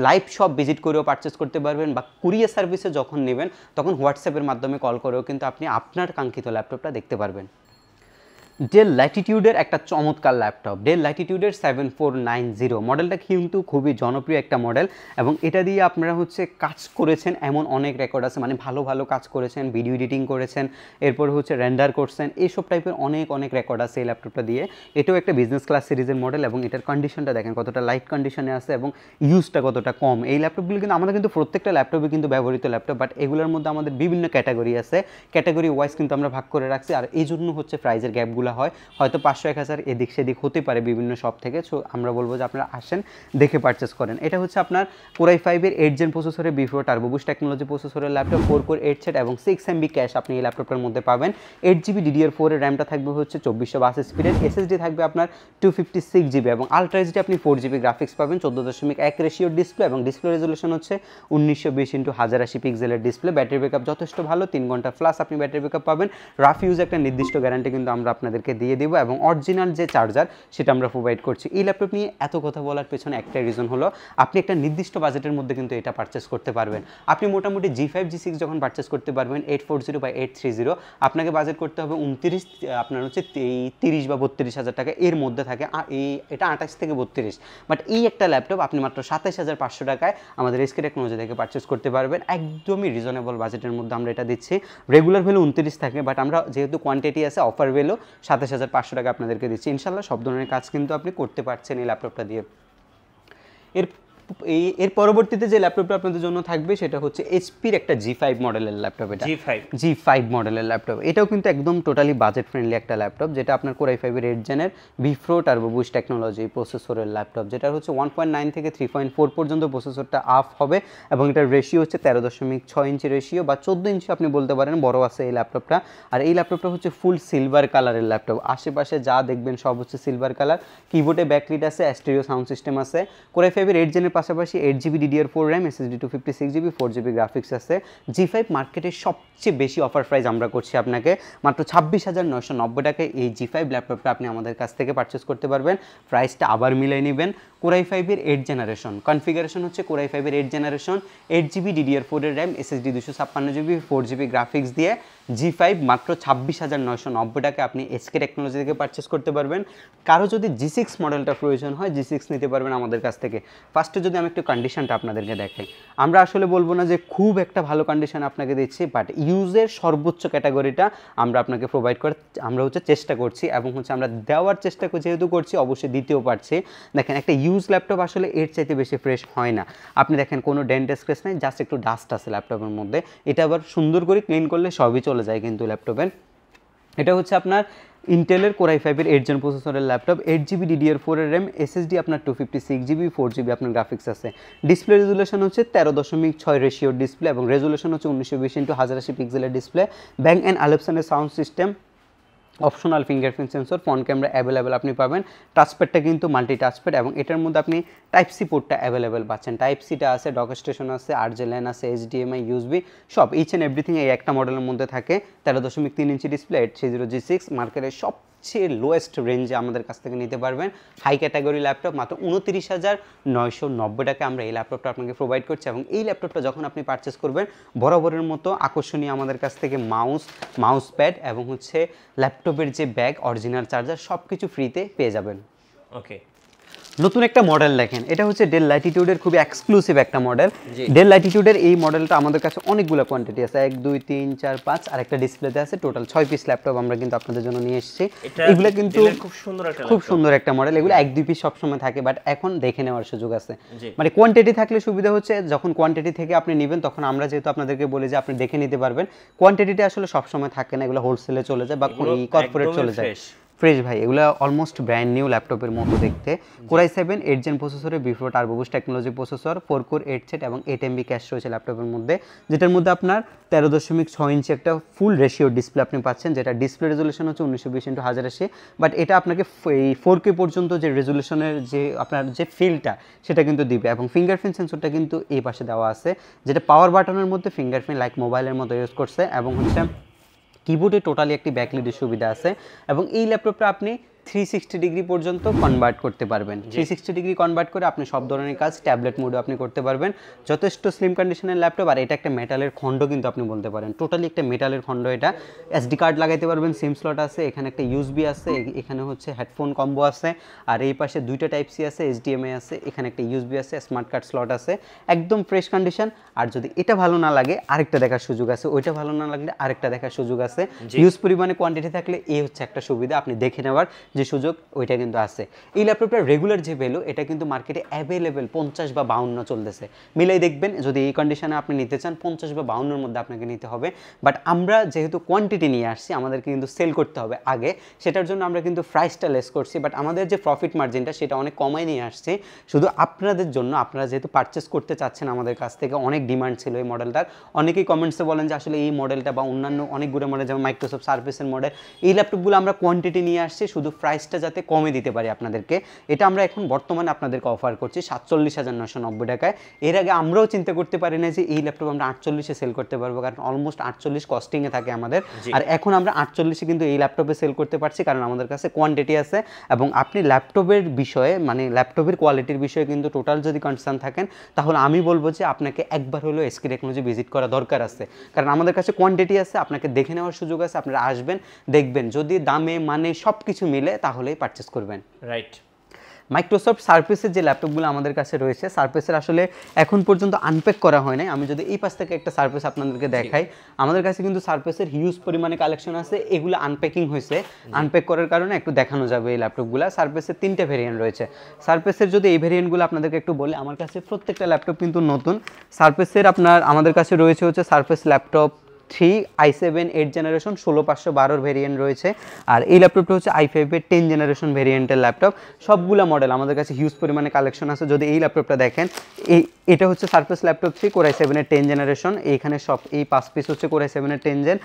লাইভ শপ ভিজিট করেও পারচেস করতে পারবেন বা কুরিয়ার সার্ভিসে যখন নেবেন তখন হোয়াটসঅ্যাপের মাধ্যমে কল করেও কিন্তু আপনি আপনার কাঙ্ক্ষিত ল্যাপটপটা দেখতে পারবেন। ডেল ল্যাটিটিউডের একটা চমৎকার ল্যাপটপ, ডেল ল্যাটিটিউডের 7490 মডেলটা কিন্তু খুবই জনপ্রিয় একটা মডেল এবং এটা দিয়ে আপনারা হচ্ছে কাজ করেছেন এমন অনেক রেকর্ড আছে, মানে ভালো ভালো কাজ করেছেন, ভিডিও এডিটিং করেছেন, এরপর হচ্ছে রেন্ডার করছেন, এইসব টাইপের অনেক রেকর্ড আছে এই ল্যাপটপটা দিয়ে। এটাও একটা বিজনেস ক্লাস সিরিজের মডেল এবং এটার কন্ডিশনটা দেখেন কতটা লাইট কন্ডিশনে আছে এবং ইউজটা কতটা কম। এই ল্যাপটপগুলো কিন্তু আমাদের কিন্তু প্রত্যেকটা ল্যাপটপে কিন্তু ব্যবহৃত ল্যাপটপ, বাট এগুলোর মধ্যে আমাদের বিভিন্ন ক্যাটাগরি আছে, ক্যাটাগরি ওয়াইজ কিন্তু আমরা ভাগ করে রাখছি আর এই জন্য হচ্ছে প্রাইজের গ্যাপগুলো হয়, হয়তো 500-1000 এদিক সেদিক হতে পারে বিভিন্ন শপ থেকে। সো আমরা বলবো যে আপনারা আসেন, দেখে পারচেস করেন। এটা হচ্ছে আপনার Core i5-এর 8th জেন প্রসেসরের বিফোর টার্বো বুস্ট টেকনোলজি প্রসেসরের ল্যাপটপ, 4 কোর 8 সেট এবং 6 MB ক্যাশ আপনি এই ল্যাপটপের মধ্যে পাবেন। 8GB DDR4 এর র্যামটা থাকবে হচ্ছে 2422 স্পিডের, SSD থাকবে আপনার 256GB এবং আলট্রা এইচডি আপনি 4GB গ্রাফিক্স পাবেন, 14.1 রেশিওর ডিসপ্লে এবং ডিসপ্লে রেজলিউশন হচ্ছে 1920x1080 পিক্সেলের ডিসপ্লে। ব্যাটারি ব্যাকআপ যথেষ্ট ভালো, 3 ঘন্টা প্লাস আপনি ব্যাটারি ব্যাকআপ পাবেন। রাফ ইউজ একটা নির্দিষ্ট গ্যারান্টি কিন্তু আমরা আপনাদেরকে দিয়ে দেব এবং অরিজিনাল যে চার্জার সেটা আমরা প্রোভাইড করছি। এই ল্যাপটপ নিয়ে এত কথা বলার পেছনে একটাই রিজন হলো আপনি একটা নির্দিষ্ট বাজেটের মধ্যে কিন্তু এটা পারচেস করতে পারবেন। আপনি মোটামুটি G5 G6 যখন পারচেস করতে পারবেন 840 বা 830, আপনাকে বাজেট করতে হবে 30 বা 32,000 টাকা এর মধ্যে থাকে, এটা 28 থেকে 32। বাট এই একটা ল্যাপটপ আপনি মাত্র 27,500 টাকায় আমাদের SK টেকনোলজি থেকে পারচেস করতে পারবেন, একদমই রিজনেবল বাজেটের মধ্যে আমরা এটা দিচ্ছি। রেগুলার ভ্যালু 29 থাকে, বাট আমরা যেহেতু কোয়ান্টিটি আছে অফার ভ্যালু 27,500 টাকা আপনাদেরকে দিচ্ছি। ইনশাল্লাহ সব ধরনের কাজ কিন্তু আপনি করতে পারছেন এই ল্যাপটপটা দিয়ে। এর পরবর্তীতে যে ল্যাপটপটা আপনাদের জন্য থাকবে সেটা হচ্ছে এইচপির একটা জি5 মডেলের ল্যাপটপ। এটা জি5 মডেলের ল্যাপটপ। এটাও কিন্তু একদম টোটালি বাজেট ফ্রেন্ডলি একটা ল্যাপটপ, যেটা আপনার Core i5 এর 8 জেনের V4 টার্বো বুস্ট টেকনোলজি প্রসেসরের ল্যাপটপ, যেটা হচ্ছে 1.9 থেকে 3.4 পর্যন্ত প্রসেসরটা আপ হবে এবং এটার রেশিও হচ্ছে 13.6 ইঞ্চি রেশিও বা 14 ইঞ্চি আপনি বলতে পারেন, বড় আছে এই ল্যাপটপটা। আর এই ল্যাপটপটা হচ্ছে ফুল সিলভার কালারের ল্যাপটপ, আশেপাশে যা দেখবেন সব হচ্ছে সিলভার কালার। কিবোর্ডে ব্যাকলিট আছে, স্টেরিও সাউন্ড সিস্টেম আছে। Core i5 এর 8 জেনের পাশাপাশি 8GB DDR4 RAM, SSD 256GB, 4GB graphics আছে। জি5 মার্কেটের সবচেয়ে বেশি অফার প্রাইস আমরা করছি আপনাকে মাত্র 26,990 টাকায় এই জি5 ল্যাপটপটা আপনি আমাদের কাছ থেকে পারচেস করতে পারবেন। প্রাইসটা আবার মিলাই নেবেন। Core i5 এর 8 জেনারেশন কনফিগারেশন হচ্ছে Core i5 এর 8 জেনারেশন, 8GB DDR4 এর RAM, SSD 256GB, 4GB graphics দিয়ে জি5 মাত্র 26,990 টাকায় আপনি এসকে টেকনোলজি থেকে পারচেস করতে পারবেন। কারো যদি জি6 মডেলটা প্রয়োজন হয়, জি6 নিতে পারবেন আমাদের কাছ থেকে। ফার্স্টে যদি আমি একটু কন্ডিশনটা আপনাদেরকে দেখাই, আমরা আসলে বলবো না যে খুব একটা ভালো কন্ডিশন আপনাকে দিচ্ছি, বাট ইউজের সর্বোচ্চ ক্যাটাগরিটা আমরা আপনাকে প্রোভাইড করে আমরা হচ্ছে চেষ্টা করছি এবং হচ্ছে আমরা দেওয়ার চেষ্টা যেহেতু করছি অবশ্যই দিতেও পারছি। দেখেন একটা ইউজ ল্যাপটপ আসলে এর চাইতে বেশি ফ্রেশ হয় না। আপনি দেখেন কোনো ডেন্ট স্ক্র্যাচ নেই, জাস্ট একটু ডাস্ট আছে ল্যাপটপের মধ্যে। এটা আবার সুন্দর করে ক্লিন করলে সবই চলে যায় কিন্তু ল্যাপটপের। এটা হচ্ছে আপনার ইন্টেলের Core i5 এর 8 জেন প্রসেসরের ল্যাপটপ, 8GB DDR4 এর RAM, SSD আপনার 256GB, 4GB আপনার গ্রাফিক্স আছে। ডিসপ্লে রেজুলেশন হচ্ছে 13.6 রেশিওর ডিসপ্লে এবং রেজুলেশন হচ্ছে 1920x1080 পিক্সেলের ডিসপ্লে। ব্যাং অ্যান্ড অলিপসনের sound system, optional fingerprint sensor, front camera available আপনি পাবেন। টাচপ্যাডটা কিন্তু মাল্টি টাচপ্যাড এবং এটার মধ্যে আপনি টাইপ সি পোর্টটা অ্যাভেলেবেল পাচ্ছেন। টাইপ সিটা আছে, ডক স্টেশন আছে, RJ ল্যান আছে, HDMI, USB সব ইচ অ্যান্ড এভরিথিং এই একটা মডেলের মধ্যে থাকে। 13.3 ইঞ্চি ডিসপ্লে, 830G6 মার্কেটের সবচেয়ে লোয়েস্ট রেঞ্জে আমাদের কাছ থেকে নিতে পারবেন। হাই ক্যাটাগরি ল্যাপটপ মাত্র 29,990 টাকায় আমরা এই ল্যাপটপটা আপনাকে প্রোভাইড করছি এবং এই ল্যাপটপটা যখন আপনি পারচেস করবেন বরাবরের মতো আকর্ষণীয় আমাদের কাছ থেকে মাউস প্যাড এবং হচ্ছে ল্যাপটপের যে ব্যাগ, অরিজিনাল চার্জার সব কিছু ফ্রিতে পেয়ে যাবেন। ওকে, নতুন একটা মডেল দেখেন, এটা হচ্ছে ডেল ল্যাটিটিউডের খুবই এক্সক্লুসিভ একটা মডেল। ডেল ল্যাটিটিউডের এই মডেলটা আমাদের কাছে অনেকগুলো কোয়ান্টিটি আছে, 1 2 3 4 5 আর একটা ডিসপ্লেতে আছে, টোটাল 6 পিস ল্যাপটপ আমরা কিন্তু আপনাদের জন্য নিয়ে এসেছি। এগুলো কিন্তু খুব সুন্দর একটা মডেল, এগুলো 1 2 পিস সবসময় থাকে, বাট এখন দেখে নেওয়ার সুযোগ আছে। মানে কোয়ান্টিটি থাকলে সুবিধা হচ্ছে যখন কোয়ান্টিটি থেকে আপনি নেবেন তখন আমরা যেহেতু আপনাদেরকে বলি যে আপনি দেখে নিতে পারবেন, কোয়ান্টিটিটা আসলে সবসময় থাকে না, এগুলো হোলসেলে চলে যায় বা কর্পোরেট চলে যায়। ফ্রেশ ভাই, এগুলো অলমোস্ট ব্র্যান্ড নিউ ল্যাপটপের মতো দেখতে। Core i7 8 জেন প্রসেসরে, V4 turbo boost technology processor, 4 core 8 thread এবং 8 MB ক্যাশ রয়েছে ল্যাপটপের মধ্যে, যেটার মধ্যে আপনার 13.6 ইঞ্চি একটা ফুল রেশিও ডিসপ্লে আপনি পাচ্ছেন, যেটা ডিসপ্লে রেজুলেশন হচ্ছে 1920x1080, বাট এটা আপনাকে এই 4K পর্যন্ত যে রেজুলেশনের যে আপনার যে ফিলটা সেটা কিন্তু দিবে এবং ফিঙ্গারপ্রিন্ট সেন্সরটা কিন্তু এই পাশে দেওয়া আছে, যেটা পাওয়ার বাটনের মধ্যে ফিঙ্গারপ্রিন্ট লাইক মোবাইলের মতো ইউজ করছে এবং হচ্ছে কিবোর্ডে টোটালি একটি ব্যাকলিটের সুবিধা আছে এবং এই ল্যাপটপটা আপনি 360 ডিগ্রি পর্যন্ত কনভার্ট করতে পারবেন। 360 ডিগ্রি কনভার্ট করে আপনি সব ধরনের কাজ ট্যাবলেট মোডে আপনি করতে পারবেন। যথেষ্ট স্লিম কন্ডিশনের ল্যাপটপ, আর এটা একটা মেটালের খণ্ড কিন্তু আপনি বলতে পারেন, টোটালি একটা মেটালের খণ্ড। এটা এসডি কার্ড লাগাইতে পারবেন, সিম স্লট আছে, এখানে একটা ইউএসবি আছে, এখানে হচ্ছে হেডফোন কম্বো আছে, আর এই পাশে দুইটা টাইপ সি আছে, HDMI আছে, এখানে একটা ইউএসবি আছে, স্মার্ট কার্ড স্লট আছে, একদম ফ্রেশ কন্ডিশন। আর যদি এটা ভালো না লাগে আরেকটা দেখার সুযোগ আছে, ওইটা ভালো না লাগলে আরেকটা দেখার সুযোগ আছে। ইউজ পরিমাণে কোয়ান্টিটি থাকলে এই হচ্ছে একটা সুবিধা, আপনি দেখে নেওয়ার যে সুযোগ ওইটা কিন্তু আছে। এই ল্যাপটপটার রেগুলার যে ভ্যালু এটা কিন্তু মার্কেটে অ্যাভেলেবেল 50 বা 52 চলতেছে, মিলাই দেখবেন যদি এই কন্ডিশনে আপনি নিতে চান 50 বা 52-এর মধ্যে আপনাকে নিতে হবে। বাট আমরা যেহেতু কোয়ান্টিটি নিয়ে আসছি আমাদেরকে কিন্তু সেল করতে হবে আগে, সেটার জন্য আমরা কিন্তু প্রাইসটা লেস করছি, বাট আমাদের যে প্রফিট মার্জিনটা সেটা অনেক কমাই নিয়ে আসছি শুধু আপনাদের জন্য। আপনারা যেহেতু পারচেস করতে চাচ্ছেন আমাদের কাছ থেকে, অনেক ডিমান্ড ছিল এই মডেলটার, অনেকেই কমেন্টসে বলেন যে আসলে এই মডেলটা বা অন্যান্য অনেকগুলো মডেল যেমন মাইক্রোসফট সার্ফেসের মডেল, এই ল্যাপটপগুলো আমরা কোয়ান্টিটি নিয়ে আসছি শুধু প্রাইসটা যাতে কমে দিতে পারি আপনাদেরকে। এটা আমরা এখন বর্তমানে আপনাদেরকে অফার করছি 47,990 টাকায়। এর আগে আমরাও চিন্তা করতে পারি না যে এই ল্যাপটপ আমরা 48-এ সেল করতে পারবো, কারণ অলমোস্ট 48 কস্টিংয়ে থাকে আমাদের, আর এখন আমরা 48-এ কিন্তু এই ল্যাপটপে সেল করতে পারছি কারণ আমাদের কাছে কোয়ান্টিটি আছে। এবং আপনি ল্যাপটপের বিষয়ে মানে ল্যাপটপের কোয়ালিটির বিষয়ে কিন্তু টোটাল যদি কনসার্ন থাকেন তাহলে আমি বলবো যে আপনাকে একবার হলেও এসকে টেকনোলজি ভিজিট করা দরকার আছে, কারণ আমাদের কাছে কোয়ান্টিটি আছে, আপনাকে দেখে নেওয়ার সুযোগ আছে, আপনারা আসবেন দেখবেন, যদি দামে মানে সব কিছু মিলে তাহলেই পারচেস করবেন। রাইট। মাইক্রোসফট সারফেসের যে ল্যাপটপগুলো আমাদের কাছে রয়েছে, সারফেসের আসলে এখন পর্যন্ত আনপ্যাক করা হয় নাই। আমি যদি এই পাশ থেকে একটা সারফেস আপনাদেরকে দেখাই, আমাদের কাছে কিন্তু সারফেসের হিউজ পরিমাণে কালেকশন আছে, এগুলো আনপ্যাকিং হয়েছে। আনপ্যাক করার কারণে একটু দেখানো যাবে এই ল্যাপটপগুলো। সারফেসের 3টে ভেরিয়েন্ট রয়েছে। সারফেসের যদি এই ভেরিয়েন্টগুলো আপনাদেরকে একটু বলি, আমার কাছে প্রত্যেকটা ল্যাপটপ কিন্তু নতুন। সারফেসের আমাদের কাছে রয়েছে হচ্ছে surface laptop 3 i7 8 generation 16512 variant রয়েছে। আর এই ল্যাপটপটা হচ্ছে i5 এর 10 জেনারেশন ভেরিয়েন্টের ল্যাপটপ। সবগুলা মডেল আমাদের কাছে হিউজ পরিমাণে কালেকশন আছে। যদি এই ল্যাপটপটা দেখেন, এটা হচ্ছে সারফেস ল্যাপটপ 3 Core i7 এর 10 জেনারেশন। এইখানে সব এই 5 পিস হচ্ছে Core i7 এর 10 জেন,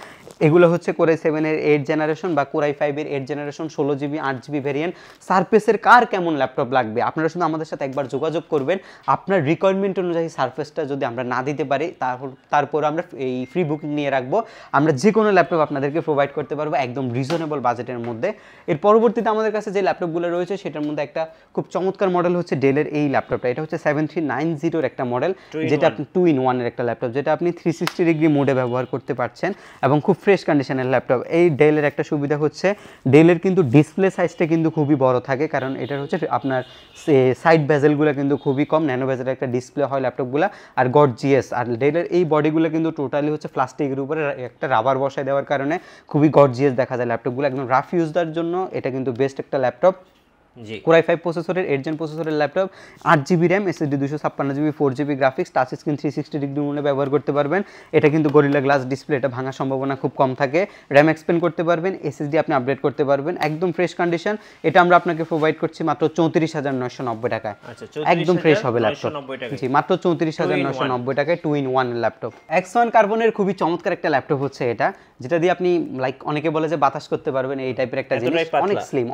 এগুলো হচ্ছে Core i7 এর 8 জেনারেশন বা Core i5 এর 8 জেনারেশন 16GB 8GB ভেরিয়েন্ট। সারফেসের কার কেমন ল্যাপটপ লাগবে আপনারা শুধু আমাদের সাথে একবার যোগাযোগ করবেন। আপনার রিকোয়ারমেন্ট অনুযায়ী সারফেসটা যদি আমরা না দিতে পারি, তারপর আমরা এই ফ্রি বুকিং নিয়ে রাখবো। আমরা যে কোনো ল্যাপটপ আপনাদেরকে প্রোভাইড করতে পারবো একদম রিজনেবল বাজেটের মধ্যে। এর পরবর্তীতে আমাদের কাছে যে ল্যাপটপগুলো রয়েছে সেটার মধ্যে একটা খুব চমৎকার মডেল হচ্ছে ডেলের এই ল্যাপটপটা। এটা হচ্ছে 7390 এর একটা মডেল, যেটা আপনি 2-in-1 এর একটা ল্যাপটপ, যেটা আপনি 360 ডিগ্রি মোডে ব্যবহার করতে পারছেন এবং খুব ফ্রেশ কন্ডিশনের ল্যাপটপ। এই ডেলের একটা সুবিধা হচ্ছে ডেলের কিন্তু ডিসপ্লে সাইজটা কিন্তু খুবই বড় থাকে, কারণ এটার হচ্ছে আপনার সাইড বেজেলগুলো কিন্তু খুবই কম, ন্যানো বেজেলের একটা ডিসপ্লে হয় ল্যাপটপগুলো। আর গর্জিয়াস, আর ডেলের এই বডিগুলো কিন্তু টোটালি হচ্ছে প্লাস্টিকের উপরে একটা রাবার বসায় দেওয়ার কারণে খুবই গর্জিয়াস দেখা যায় ল্যাপটপগুলো। একদম রাফ ইউজদের জন্য এটা কিন্তু বেস্ট একটা ল্যাপটপ। Core i5 প্রসেসরের 8 জেন প্রসেসরের laptop, 8GB RAM, SSD 256GB, 4GB graphics, touch screen 360 degree মোডে ব্যবহার করতে পারবেন। এটা কিন্তু গরিলা গ্লাস ডিসপ্লে, এটা ভাঙার সম্ভাবনা খুব কম থাকে। RAM এক্সপেন্ড করতে পারবেন, SSD আপনি আপডেট করতে পারবেন, একদম ফ্রেশ কন্ডিশন। এটা আমরা আপনাকে প্রোভাইড করছি মাত্র 34,990 টাকায়। একদম ফ্রেশ হবে ল্যাপটপ। জি, মাত্র 34,990 টাকায় 2-in-1 ল্যাপটপ। X1 কার্বনের খুবই চমৎকার একটা ল্যাপটপ হচ্ছে এটা, যেটা দিয়ে আপনি লাইক অনেকে বলে যে বাতাস করতে পারবেন, এই টাইপের একটা জিনিস।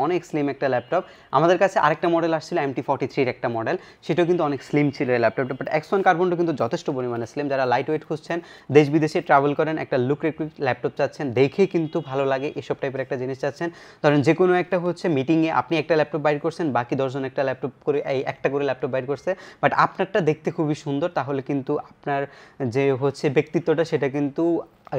অনেক স্লিম একটা ল্যাপটপ। আমাদের কাছে আরেকটা মডেল আসছিল MT43 এর একটা মডেল, সেটাও কিন্তু অনেক স্লিম ছিল এই ল্যাপটপটা। বাট X1 কার্বনটা কিন্তু যথেষ্ট পরিমাণে স্লিম। যারা লাইট ওয়েট খুঁজছেন, দেশ বিদেশে ট্রাভেল করেন, একটা লুক ল্যাপটপ চাচ্ছেন, দেখেই কিন্তু ভালো লাগে এসব টাইপের একটা জিনিস চাচ্ছেন, ধরেন যে কোনো একটা হচ্ছে মিটিংয়ে আপনি একটা ল্যাপটপ বাইর করছেন, বাকি 10 জন একটা ল্যাপটপ করে একটা করে ল্যাপটপ বাইর করছে, বাট আপনারটা দেখতে খুবই সুন্দর, তাহলে কিন্তু আপনার যে হচ্ছে ব্যক্তিত্বটা সেটা কিন্তু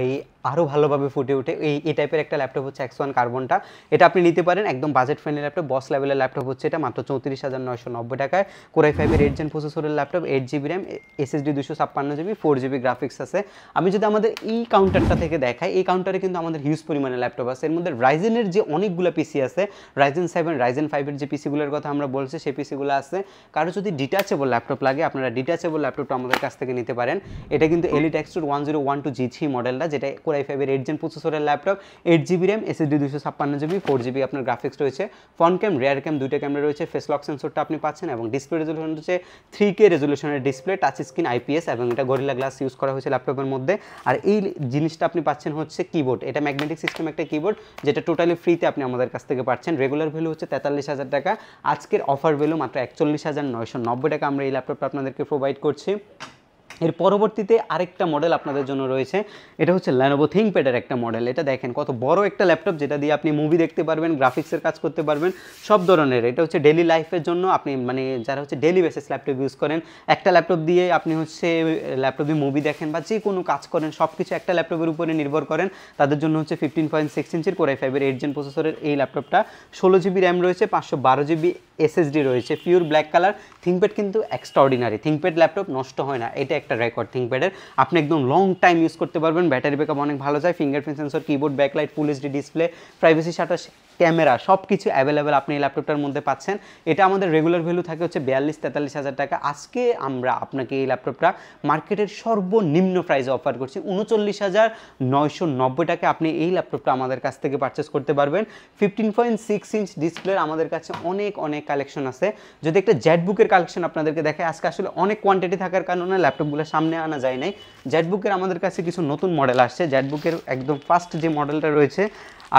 এই আরও ভালোভাবে ফুটে ওঠে। এই টাইপের একটা ল্যাপটপ হচ্ছে X1 কার্বনটা। এটা আপনি নিতে পারেন, একদম বাজেট ফ্রেন্ডলি ল্যাপটপ, বস লেভেলের ল্যাপটপ হচ্ছে এটা, মাত্র 34,990 টাকায়। Core i5 এর 8 জেন প্রসেসরের laptop, 8GB RAM, SSD 256GB, 4GB graphics আছে। আমি যদি আমাদের এই কাউন্টারটা থেকে দেখাই, এই কাউন্টারে কিন্তু আমাদের হিউজ পরিমাণে ল্যাপটপ আছে। এর মধ্যে রাইজেনের যে অনেকগুলো পিসি আছে, Ryzen 7, Ryzen 5 এর যে পিসিগুলোর কথা আমরা বলছি, সেই পিসিগুলো আছে। কারো যদি ডিটাচেবল ল্যাপটপ লাগে, আপনারা ডিটাচেবল ল্যাপটপটা আমাদের কাছ থেকে নিতে পারেন। এটা কিন্তু Elite Extrude 1012G3 মডেলটা, যেটা Core i5 এর 8 জেন প্রসেসরের laptop, 8GB RAM, SSD 256GB, 4GB আপনার গ্রাফিক্স রয়েছে, ফ্রন্ট ক্যাম, রিয়ার ক্যাম দুইটা ক্যামেরা রয়েছে, ফেস লক সেন্সরটা আপনি পাচ্ছেন এবং ডিসপ্লে রেজোলিউশন হচ্ছে 3K রেজোলিউশনের ডিসপ্লে, টাচ স্ক্রিন IPS এবং এটা গরিলা গ্লাস ইউজ করা হয়েছে ল্যাপটপের মধ্যে। আর এই জিনিসটা আপনি পাচ্ছেন হচ্ছে কিবোর্ড, এটা ম্যাগনেটিক সিস্টেম একটা কিবোর্ড, যেটা টোটালি ফ্রিতে আপনি আমাদের কাছ থেকে পাচ্ছেন। রেগুলার ভ্যালু হচ্ছে 43,000 টাকা, আজকের অফার ভ্যালু মাত্র 41,990 টাকা আমরা এই ল্যাপটপটা আপনাদেরকে প্রোভাইড করছি। এর পরবর্তীতে আরেকটা মডেল আপনাদের জন্য রয়েছে, এটা হচ্ছে Lenovo ThinkPad এর একটা মডেল। এটা দেখেন কত বড় একটা ল্যাপটপ, যেটা দিয়ে আপনি মুভি দেখতে পারবেন, গ্রাফিক্সের কাজ করতে পারবেন, সব ধরনের। এটা হচ্ছে ডেইলি লাইফের জন্য, আপনি মানে যারা হচ্ছে ডেইলি বেসিস ল্যাপটপ ইউজ করেন, একটা ল্যাপটপ দিয়ে আপনি হচ্ছে ল্যাপটপ দিয়ে মুভি দেখেন বা যে কোনো কাজ করেন, সব কিছু একটা ল্যাপটপের উপরে নির্ভর করেন, তাদের জন্য হচ্ছে 15.6 ইঞ্চির Core i5 এর 8 জেন প্রসেসরের এই ল্যাপটপটা, 16GB RAM রয়েছে, 512GB SSD রয়েছে, পিওর ব্ল্যাক কালার। ThinkPad কিন্তু এক্সট্রাঅর্ডিনারি, ThinkPad ল্যাপটপ নষ্ট হয় না, এটা একটা রেকর্ড ThinkPad-এর। আপনি একদম লং টাইম ইউজ করতে পারবেন, ব্যাটারি ব্যাকআপ অনেক ভালো যায়, fingerprint sensor, keyboard, backlight, full HD display, privacy shutter, camera, সব কিছু অ্যাভেলেবেল আপনি এই ল্যাপটপটার মধ্যে পাচ্ছেন। এটা আমাদের রেগুলার ভ্যালু থাকে হচ্ছে 42-43,000 টাকা। আজকে আমরা আপনাকে এই ল্যাপটপটা মার্কেটের সর্বনিম্ন প্রাইসে অফার করছি 39,990 টাকা। আপনি এই ল্যাপটপটা আমাদের কাছ থেকে পারচেস করতে পারবেন। 15.6 ইঞ্চ ডিসপ্লের আমাদের কাছে অনেক কালেকশন আছে। যদি একটা জেটবুকের কালেকশন আপনাদেরকে দেখে, আজকে আসলে অনেক কোয়ান্টিটি থাকার কারণে ল্যাপটপগুলো সামনে আনা যায় নাই। জেটবুকের আমাদের কাছে কিছু নতুন মডেল আসছে। জেটবুকের একদম ফার্স্ট যে মডেলটা রয়েছে,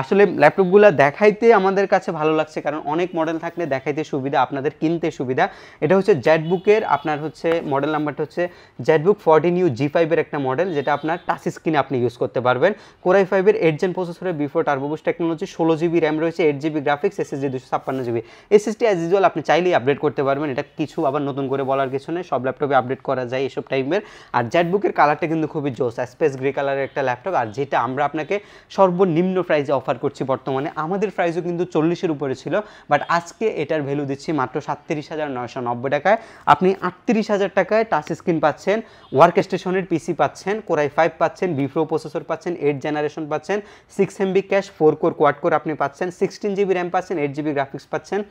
আসলে ল্যাপটপগুলো দেখাইতে আমাদের কাছে ভালো লাগছে, কারণ অনেক মডেল থাকলে দেখাইতে সুবিধা, আপনাদের কিনতে সুবিধা। এটা হচ্ছে জেটবুকের আপনার হচ্ছে মডেল নাম্বারটা হচ্ছে জেটবুক 14U G5 এর একটা মডেল, যেটা আপনার টাচ স্ক্রিনে আপনি ইউজ করতে পারবেন। Core i5 এর 8 জেন প্রসেসরের before turbo boost technology, 16GB RAM রয়েছে, 8GB graphics, SSD 256GB, SSD as usual আপনি চাইলেই আপডেট করতে পারবেন। এটা কিছু আবার নতুন করে বলার কিছু নেই, সব ল্যাপটপে আপডেট করা যায় এসব টাইপের। আর জেটবুকের কালারটা কিন্তু খুবই জোস, স্পেস গ্রে কালারের একটা ল্যাপটপ, আর যেটা আমরা আপনাকে সর্বনিম্ন প্রাইসে অফার করছি বর্তমানে। আমাদের প্রাইসও কিন্তু 40-এর উপরে ছিল, বাট আজকে এটার ভ্যালু দিচ্ছি মাত্র 37,990 টাকায়। আপনি 38,000 টাকায় টাচ স্ক্রিন পাচ্ছেন, ওয়ার্ক স্টেশনের পিসি পাচ্ছেন, কোরাই 5 পাচ্ছেন, বি4 প্রসেসর পাচ্ছেন, 8 জেনারেশন পাচ্ছেন, 6 MB cash, 4 core quad core আপনি পাচ্ছেন, 16 GB র্যাম পাচ্ছেন, 8 GB গ্রাফিক্স পাচ্ছেন।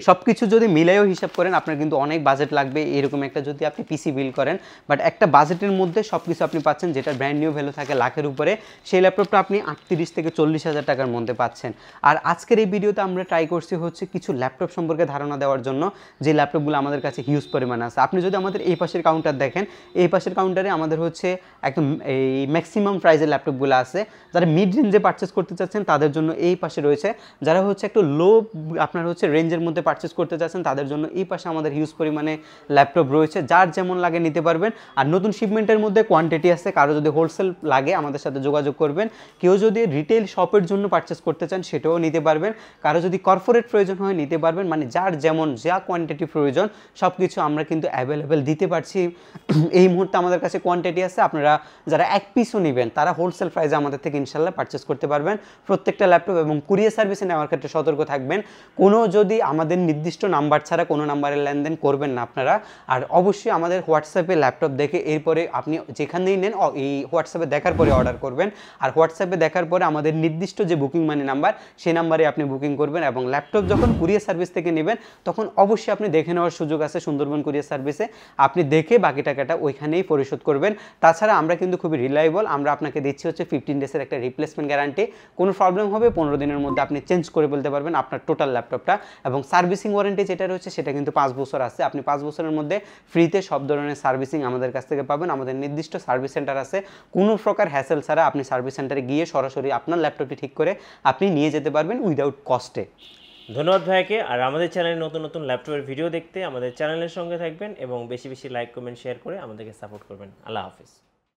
সবকিছু যদি মিলাইও হিসাব করেন আপনার কিন্তু অনেক বাজেট লাগবে এরকম একটা যদি আপনি পিসি বিল্ড করেন, বাট একটা বাজেটের মধ্যে সবকিছু আপনি পাচ্ছেন, যেটা ব্র্যান্ড নিউ ভ্যালু থাকে লাখের উপরে, সেই ল্যাপটপটা আপনি 38 থেকে 40,000 টাকার মধ্যে পাচ্ছেন। আর আজকের এই ভিডিওতে আমরা ট্রাই করছি হচ্ছে কিছু ল্যাপটপ সম্পর্কে ধারণা দেওয়ার জন্য, যে ল্যাপটপগুলো আমাদের কাছে হিউজ পরিমাণে আছে। আপনি যদি আমাদের এই পাশের কাউন্টার দেখেন, এই পাশের কাউন্টারে আমাদের হচ্ছে একদম এই ম্যাক্সিমাম প্রাইসের ল্যাপটপগুলো আছে। যারা মিড রেঞ্জে পারচেস করতে চাচ্ছেন তাদের জন্য এই পাশে রয়েছে, যারা হচ্ছে একটু লো আপনার হচ্ছে রেঞ্জের মধ্যে পারচেস করতে চাচ্ছেন তাদের জন্য এই পাশে আমাদের হিউজ পরিমাণে ল্যাপটপ রয়েছে, যার যেমন লাগে নিতে পারবেন। আর নতুন শিপমেন্টের মধ্যে কোয়ান্টিটি আছে, কারো যদি হোলসেল লাগে আমাদের সাথে যোগাযোগ করবেন। কেউ যদি রিটেল শপের জন্য পারচেস করতে চান সেটাও নিতে পারবেন, কারো যদি কর্পোরেট প্রয়োজন হয় নিতে পারবেন। মানে যার যেমন যা কোয়ান্টিটি প্রয়োজন সব কিছু আমরা কিন্তু অ্যাভেলেবেল দিতে পারছি। এই মুহূর্তে আমাদের কাছে কোয়ান্টিটি আছে, আপনারা যারা এক পিসও নেবেন তারা হোলসেল প্রাইসে আমাদের থেকে ইনশাল্লাহ পারচেস করতে পারবেন প্রত্যেকটা ল্যাপটপ। এবং কুরিয়ার সার্ভিসে নেওয়ার ক্ষেত্রে সতর্ক থাকবেন, কোনো যদি আমাদের নির্দিষ্ট নাম্বার ছাড়া কোনো নাম্বারে লেনদেন করবেন না আপনারা। আর অবশ্যই আমাদের হোয়াটসঅ্যাপে ল্যাপটপ দেখে এরপরে আপনি যেখানেই নেন এই হোয়াটসঅ্যাপে দেখার পরে অর্ডার করবেন। আর হোয়াটসঅ্যাপে দেখার পরে আমাদের নির্দিষ্ট যে বুকিং মানি নাম্বার সেই নাম্বারে আপনি বুকিং করবেন। এবং ল্যাপটপ যখন কুরিয়ার সার্ভিস থেকে নেবেন তখন অবশ্যই আপনি দেখে নেওয়ার সুযোগ আছে সুন্দরবন কুরিয়ার সার্ভিসে, আপনি দেখে বাকি টাকাটা ওইখানেই পরিশোধ করবেন। তাছাড়া আমরা কিন্তু খুবই রিলায়েবল, আমরা আপনাকে দিচ্ছি হচ্ছে 15 ডেজের একটা রিপ্লেসমেন্ট গ্যারান্টি। কোনো প্রবলেম হবে 15 দিনের মধ্যে আপনি চেঞ্জ করে ফেলতে পারবেন আপনার টোটাল ল্যাপটপটা। এবং সার্ভিসিং ওয়ারেন্টি যেটা রয়েছে সেটা কিন্তু 5 বছর আছে, আপনি 5 বছরের মধ্যে ফ্রিতে সব ধরনের সার্ভিসিং আমাদের কাছ থেকে পাবেন। আমাদের নির্দিষ্ট সার্ভিস সেন্টার আছে, কোনো প্রকার হ্যাসেল ছাড়া আপনি সার্ভিস সেন্টারে গিয়ে সরাসরি আপনার ল্যাপটপটি ঠিক করে আপনি নিয়ে যেতে পারবেন উইদাউট কস্টে। ধন্যবাদ ভাইকে। আর আমাদের চ্যানেলে নতুন নতুন ল্যাপটপের ভিডিও দেখতে আমাদের চ্যানেলের সঙ্গে থাকবেন এবং বেশি বেশি লাইক কমেন্ট শেয়ার করে আমাদেরকে সাপোর্ট করবেন। আল্লাহ হাফিজ।